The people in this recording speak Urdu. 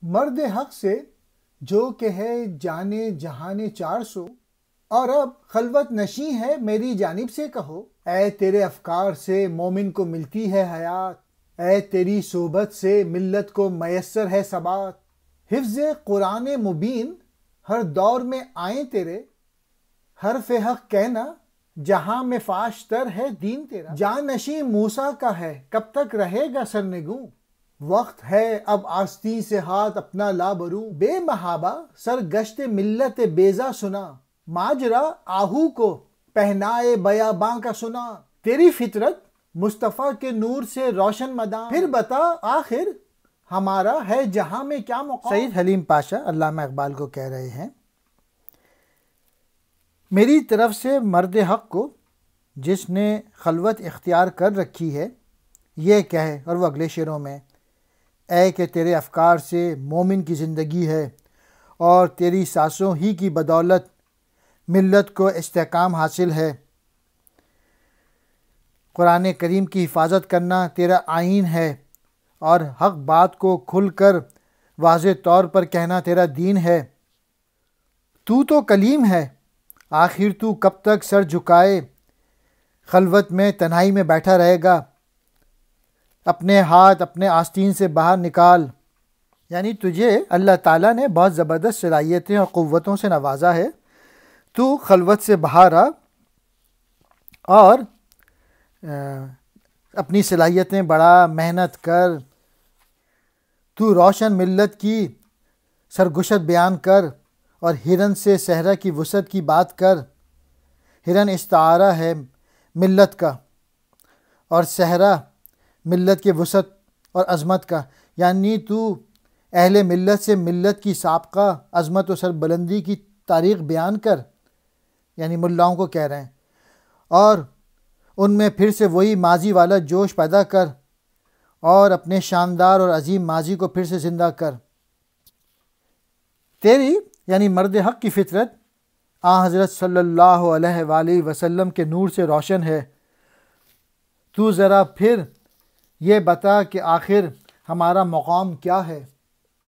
مرد حق سے جو کہ ہے جانے جہانے 400، اور اب خلوت نشیں ہے میری جانب سے کہو۔ اے تیرے افکار سے مومن کو ملتی ہے حیات، اے تیری صحبت سے ملت کو میسر ہے ثبات۔ حفظ قرآن مبین ہر دور میں آئیں تیرے، حرف حق کہنا جہاں میں فاش تر ہے دین تیرا۔ جانشیں موسیٰ کا ہے کب تک رہے گا سرنگوں، وقت ہے اب آستین سے ہاتھ اپنا لا بروں۔ بے محابہ سرگشت ملت بیضا سنا، ماجرا آہو کو پہنائے بیاباں کا سنا۔ تیری فطرت مصطفیٰ کے نور سے روشن مدام، پھر بتا آخر ہمارا ہے جہاں میں کیا مقام۔ سید حلیم پاشا علامہ اقبال کو کہہ رہے ہیں، میری طرف سے مرد حق کو جس نے خلوت اختیار کر رکھی ہے یہ کہے، اور وہ اگلے شعروں میں، اے کہ تیرے افکار سے مومن کی زندگی ہے اور تیری سانسوں ہی کی بدولت ملت کو استحکام حاصل ہے۔ قرآن کریم کی حفاظت کرنا تیرا آئین ہے اور حق بات کو کھل کر واضح طور پر کہنا تیرا دین ہے۔ تو کلیم ہے آخر تو کب تک سر جھکائے، خلوت میں تنہائی میں بیٹھا رہے گا، اپنے ہاتھ اپنے آستین سے باہر نکال۔ یعنی تجھے اللہ تعالیٰ نے بہت زبردست صلاحیتیں اور قوتوں سے نوازا ہے، تو خلوت سے باہر آ اور اپنی صلاحیتیں بڑھا، محنت کر، تو روشن ملت کی سرگشت بیان کر اور ہرن سے صحرا کی وسعت کی بات کر۔ ہرن استعارہ ہے ملت کا اور صحرا ملت کے وسعت اور عظمت کا، یعنی تو اہل ملت سے ملت کی سابقہ عظمت و سربلندی کی تاریخ بیان کر، یعنی ملاؤں کو کہہ رہے ہیں، اور ان میں پھر سے وہی ماضی والا جوش پیدا کر اور اپنے شاندار اور عظیم ماضی کو پھر سے زندہ کر۔ تیری یعنی مرد حق کی فطرت حضرت صلی اللہ علیہ وآلہ وسلم کے نور سے روشن ہے۔ تو ذرا پھر یہ بتا کہ آخر ہمارا مقام کیا ہے۔